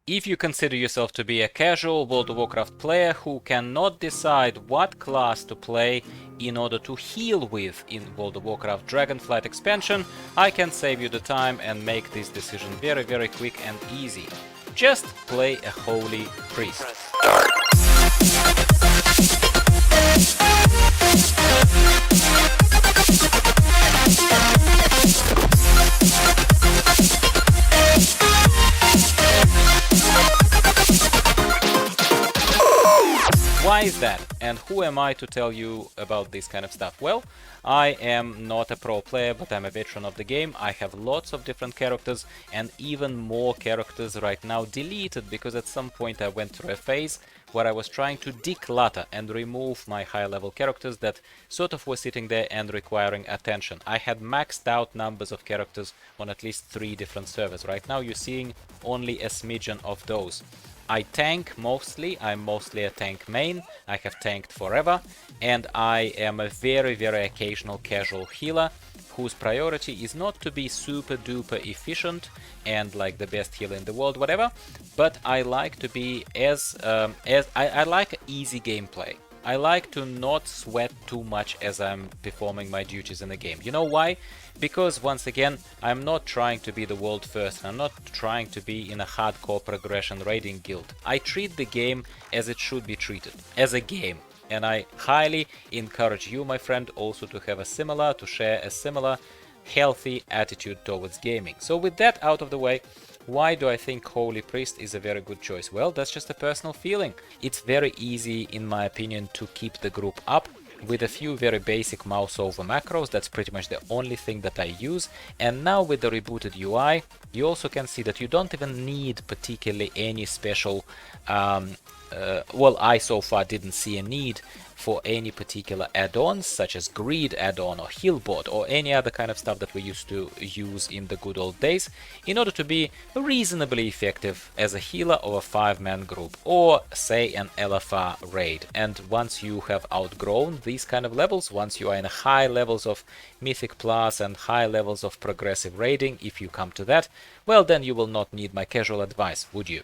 If you consider yourself to be a casual World of Warcraft player who cannot decide what class to play in order to heal with in World of Warcraft Dragonflight expansion, I can save you the time and make this decision very quick and easy. Just play a Holy Priest. Why is that? And who am I to tell you about this kind of stuff? Well, I am not a pro player, but I'm a veteran of the game. I have lots of different characters and even more characters right now deleted because at some point I went through a phase where I was trying to declutter and remove my high level characters that sort of were sitting there and requiring attention. I had maxed out numbers of characters on at least 3 different servers. Right now you're seeing only a smidgen of those. I tank mostly, I'm mostly a tank main, I have tanked forever, and I am a very occasional casual healer whose priority is not to be super duper efficient and like the best healer in the world, whatever, but I like to be I like easy gameplay. I like to not sweat too much as I'm performing my duties in the game. You know why? Because once again, I'm not trying to be the world first, I'm not trying to be in a hardcore progression raiding guild. I treat the game as it should be treated, as a game. And I highly encourage you, my friend, also to have to share a similar healthy attitude towards gaming. So with that out of the way, why do I think Holy Priest is a very good choice? Well, that's just a personal feeling. It's very easy, in my opinion, to keep the group up with a few very basic mouse over macros. That's pretty much the only thing that I use. And now with the rebooted UI, you also can see that you don't even need particularly any special well, I so far didn't see a need for any particular add-ons such as greed add-on or healbot or any other kind of stuff that we used to use in the good old days in order to be reasonably effective as a healer of a 5-man group or say an LFR raid. And once you have outgrown these kind of levels, once you are in high levels of Mythic Plus and high levels of progressive raiding, if you come to that, well then you will not need my casual advice, would you?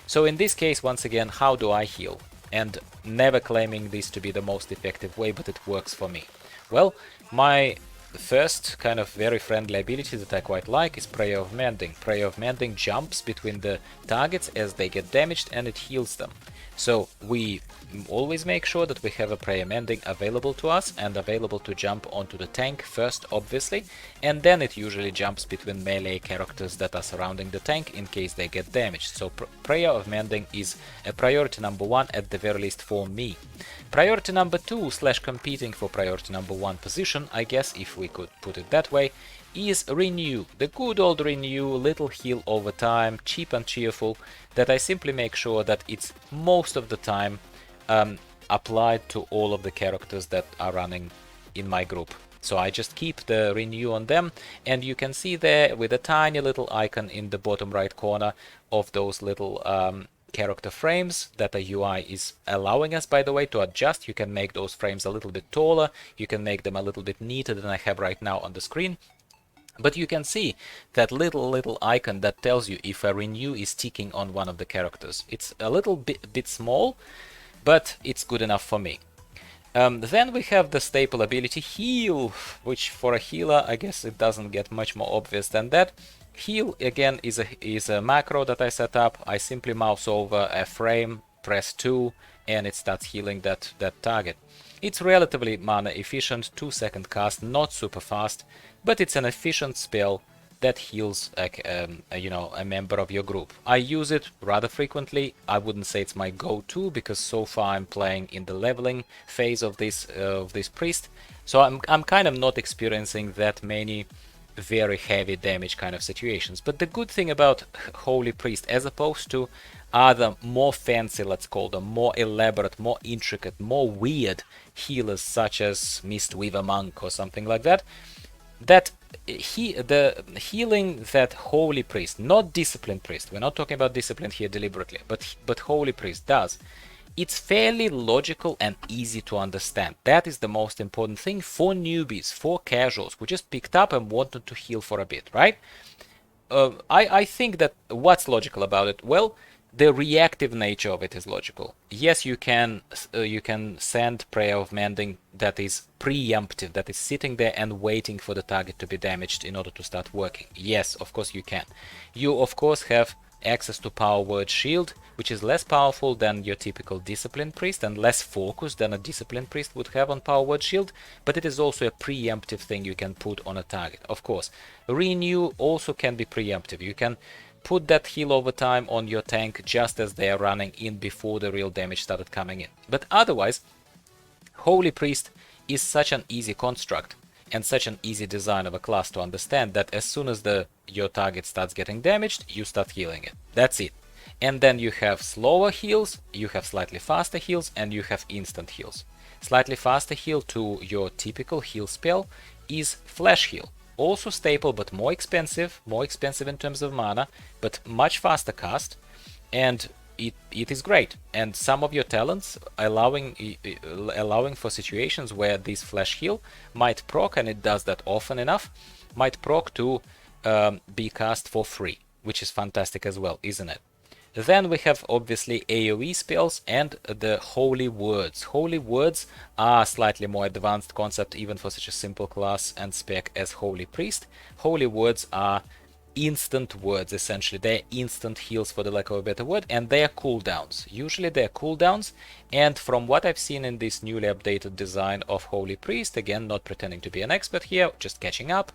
So in this case, once again, how do I heal? And never claiming this to be the most effective way, but it works for me. Well, my first kind of very friendly ability that I quite like is Prayer of Mending. Prayer of Mending jumps between the targets as they get damaged and it heals them. So we always make sure that we have a Prayer Mending available to us and available to jump onto the tank first, obviously, and then it usually jumps between melee characters that are surrounding the tank in case they get damaged. So Prayer of Mending is a priority number 1 at the very least for me. Priority number 2 / competing for priority number 1 position, I guess, if we could put it that way, is Renew, the good old Renew, little heal over time, cheap and cheerful, that I simply make sure that it's most of the time applied to all of the characters that are running in my group. So I just keep the Renew on them, and you can see there with a tiny little icon in the bottom right corner of those little character frames that the UI is allowing us, by the way, to adjust. You can make those frames a little bit taller, you can make them a little bit neater than I have right now on the screen. But you can see that little icon that tells you if a Renew is ticking on one of the characters. It's a little bit small, but it's good enough for me. Then we have the staple ability Heal, which for a healer, I guess it doesn't get much more obvious than that. Heal, again, is a macro that I set up. I simply mouse over a frame, press 2, and it starts healing that target. It's relatively mana efficient, 2-second cast, not super fast, but it's an efficient spell that heals a member of your group. I use it rather frequently. I wouldn't say it's my go-to because so far I'm playing in the leveling phase of this priest, so I'm kind of not experiencing that many very heavy damage kind of situations. But the good thing about Holy Priest, as opposed to other more fancy, let's call them, more elaborate, more intricate, more weird healers such as Mistweaver Monk or something like that, the healing that Holy Priest, not Disciplined Priest, we're not talking about Disciplined here deliberately, but Holy Priest does, it's fairly logical and easy to understand. That is the most important thing for newbies, for casuals who just picked up and wanted to heal for a bit, right? I think that what's logical about it? Well, the reactive nature of it is logical. Yes, you can send Prayer of Mending that is preemptive, that is sitting there and waiting for the target to be damaged in order to start working. Yes, of course you can. You of course have access to Power Word Shield, which is less powerful than your typical Discipline Priest and less focused than a Discipline Priest would have on Power Word Shield, but it is also a preemptive thing you can put on a target. Of course, Renew also can be preemptive. You can put that heal over time on your tank just as they are running in before the real damage started coming in. But otherwise, Holy Priest is such an easy construct and such an easy design of a class to understand that as soon as your target starts getting damaged, you start healing it. That's it. And then you have slower heals, you have slightly faster heals, and you have instant heals. Slightly faster heal to your typical heal spell is Flash Heal. Also staple, but more expensive in terms of mana, but much faster cast, and it is great. And some of your talents allowing for situations where this Flash Heal might proc, and it does that often enough, might proc to be cast for free, which is fantastic as well, isn't it? Then we have obviously AoE spells and the Holy Words. Holy Words are a slightly more advanced concept even for such a simple class and spec as Holy Priest. Holy Words are instant words, essentially. They're instant heals, for the lack of a better word, and they are cooldowns. Usually they're cooldowns, and from what I've seen in this newly updated design of Holy Priest, again, not pretending to be an expert here, just catching up,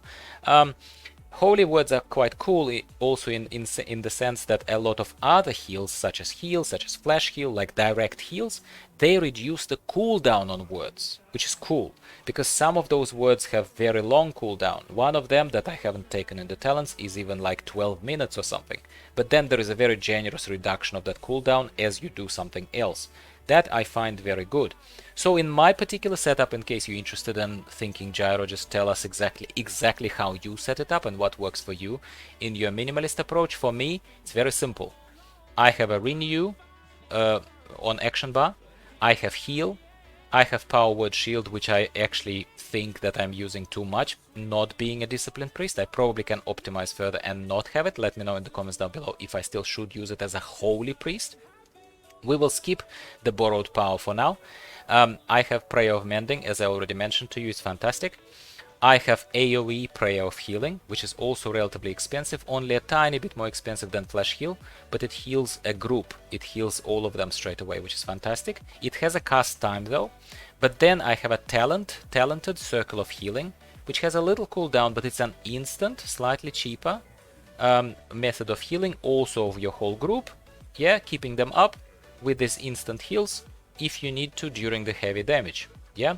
Holy Words are quite cool also in the sense that a lot of other heals, such as Flash Heal, like direct heals, they reduce the cooldown on words, which is cool, because some of those words have very long cooldown. One of them that I haven't taken in the talents is even like 12 minutes or something, but then there is a very generous reduction of that cooldown as you do something else. That I find very good. So in my particular setup, in case you're interested in thinking Gyro, just tell us exactly how you set it up and what works for you in your minimalist approach. For me, it's very simple. I have a Renew on action bar, I have Heal, I have Power Word Shield, which I actually think that I'm using too much, not being a Disciplined Priest. I probably can optimize further and not have it. Let me know in the comments down below if I still should use it as a Holy Priest. We will skip the borrowed power for now. I have Prayer of Mending, as I already mentioned to you, it's fantastic. I have AoE Prayer of Healing, which is also relatively expensive, only a tiny bit more expensive than Flash Heal, but it heals a group. It heals all of them straight away, which is fantastic. It has a cast time though. But then I have a talented Circle of Healing, which has a little cooldown, but it's an instant, slightly cheaper method of healing, also of your whole group. Yeah, keeping them up with these instant heals if you need to during the heavy damage. Yeah,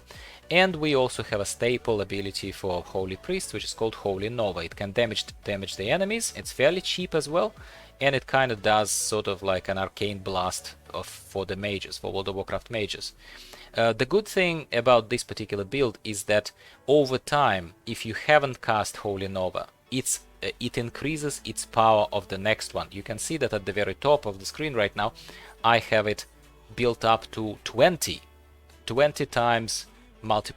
and we also have a staple ability for Holy Priest, which is called Holy Nova. It can damage the enemies. It's fairly cheap as well, and it kind of does sort of like an arcane blast for the mages, for World of Warcraft mages. The good thing about this particular build is that over time, if you haven't cast Holy Nova, it increases its power of the next one. You can see that at the very top of the screen right now, I have it built up to 20 times not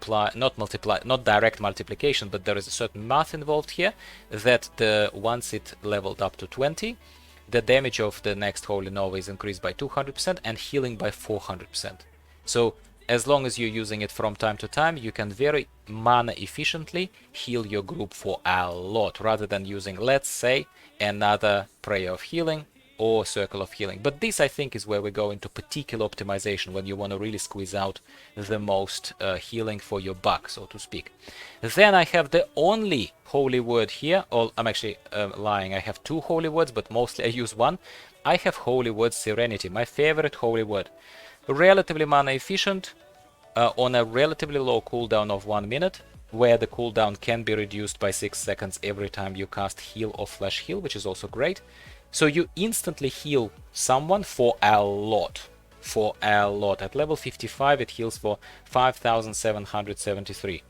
direct multiplication, but there is a certain math involved here that once it leveled up to 20, the damage of the next Holy Nova is increased by 200% and healing by 400%. So as long as you're using it from time to time, you can very mana efficiently heal your group for a lot, rather than using, let's say, another Prayer of Healing or Circle of Healing. But this, I think, is where we go into particular optimization, when you want to really squeeze out the most healing for your buck, so to speak. Then I have the only Holy Word here, or I'm actually lying, I have two Holy Words, but mostly I use one. I have Holy Word Serenity, my favorite Holy Word. Relatively mana efficient, on a relatively low cooldown of 1 minute, where the cooldown can be reduced by 6 seconds every time you cast Heal or Flash Heal, which is also great. So you instantly heal someone for a lot. At level 55 it heals for 5,773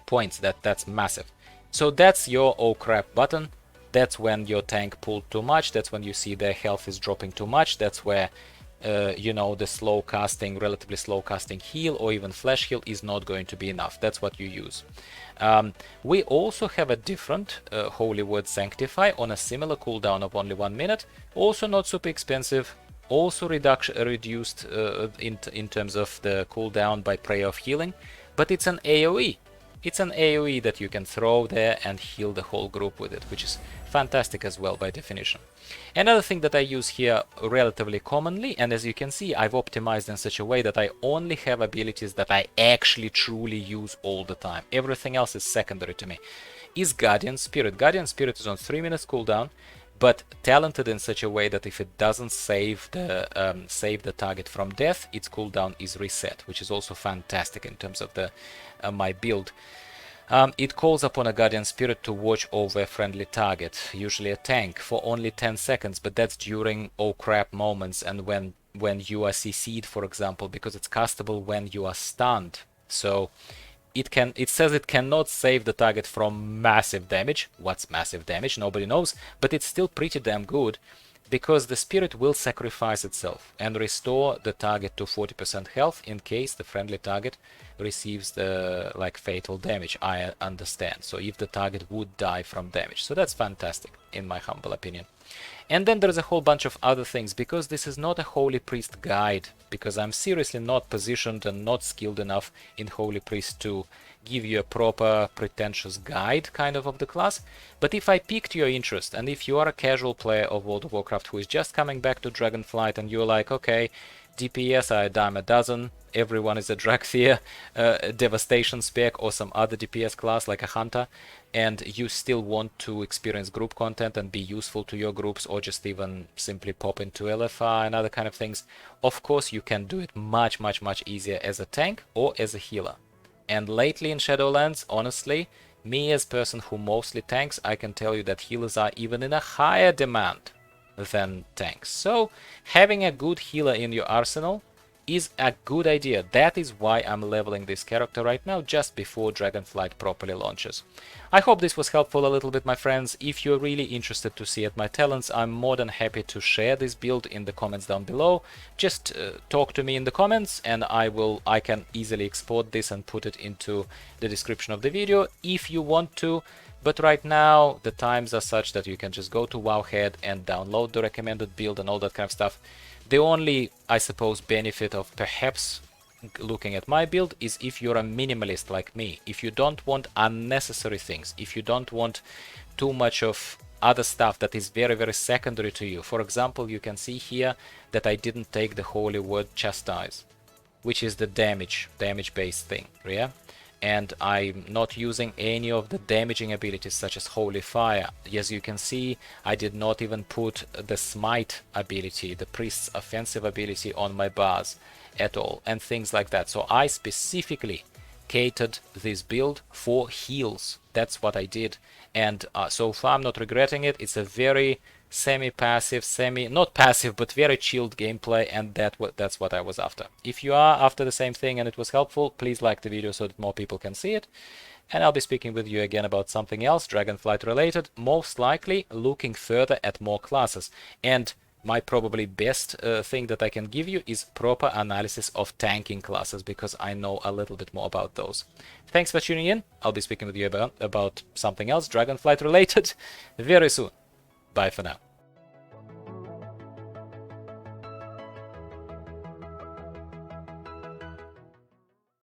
points. That's massive. So that's your oh crap button. That's when your tank pulled too much. That's when you see their health is dropping too much. That's where you know, the slow casting, relatively slow casting heal or even flash heal is not going to be enough. That's what you use. We also have a different Holy Word Sanctify on a similar cooldown of only 1 minute. Also not super expensive. Also reduced in terms of the cooldown by Prayer of Healing. But it's an AoE. It's an AoE that you can throw there and heal the whole group with it, which is fantastic as well by definition. Another thing that I use here relatively commonly, and as you can see, I've optimized in such a way that I only have abilities that I actually truly use all the time. Everything else is secondary to me, is Guardian Spirit. Guardian Spirit is on 3 minutes cooldown, but talented in such a way that if it doesn't save the target from death, its cooldown is reset, which is also fantastic in terms of the my build. It calls upon a Guardian Spirit to watch over a friendly target, usually a tank, for only 10 seconds, but that's during oh crap moments and when you are CC'd, for example, because it's castable when you are stunned. So it says it cannot save the target from massive damage. What's massive damage? Nobody knows, but it's still pretty damn good because the spirit will sacrifice itself and restore the target to 40% health in case the friendly target receives the fatal damage, I understand. So if the target would die from damage. So that's fantastic in my humble opinion. And then there's a whole bunch of other things, because this is not a Holy Priest guide, because I'm seriously not positioned and not skilled enough in Holy Priest to give you a proper pretentious guide kind of the class. But if I piqued your interest, and if you are a casual player of World of Warcraft who is just coming back to Dragonflight and you're like, okay, DPS are a dime a dozen, everyone is a Dragthier, Devastation spec or some other DPS class like a Hunter, and you still want to experience group content and be useful to your groups, or just even simply pop into LFR and other kind of things, of course you can do it much easier as a tank or as a healer. And lately in Shadowlands, honestly, me as person who mostly tanks, I can tell you that healers are even in a higher demand than tanks. So having a good healer in your arsenal is a good idea. That is why I'm leveling this character right now, just before Dragonflight properly launches. I hope this was helpful a little bit, my friends. If you're really interested to see at my talents, I'm more than happy to share this build in the comments down below. Just talk to me in the comments and I can easily export this and put it into the description of the video if you want to. But right now the times are such that you can just go to Wowhead and download the recommended build and all that kind of stuff. The only, I suppose, benefit of perhaps looking at my build is if you're a minimalist like me, if you don't want unnecessary things, if you don't want too much of other stuff that is very secondary to you. For example, you can see here that I didn't take the Holy Word Chastise, which is the damage based thing, yeah? And I'm not using any of the damaging abilities such as Holy Fire. As you can see, I did not even put the Smite ability, the Priest's offensive ability, on my bars at all, and things like that. So I specifically catered this build for heals. That's what I did, and so far I'm not regretting it. It's a very semi-passive, not passive, but very chilled gameplay, and that's what I was after. If you are after the same thing and it was helpful, please like the video so that more people can see it. And I'll be speaking with you again about something else, Dragonflight related, most likely looking further at more classes. And my probably best thing that I can give you is proper analysis of tanking classes, because I know a little bit more about those. Thanks for tuning in. I'll be speaking with you about something else, Dragonflight related, very soon. Bye for now.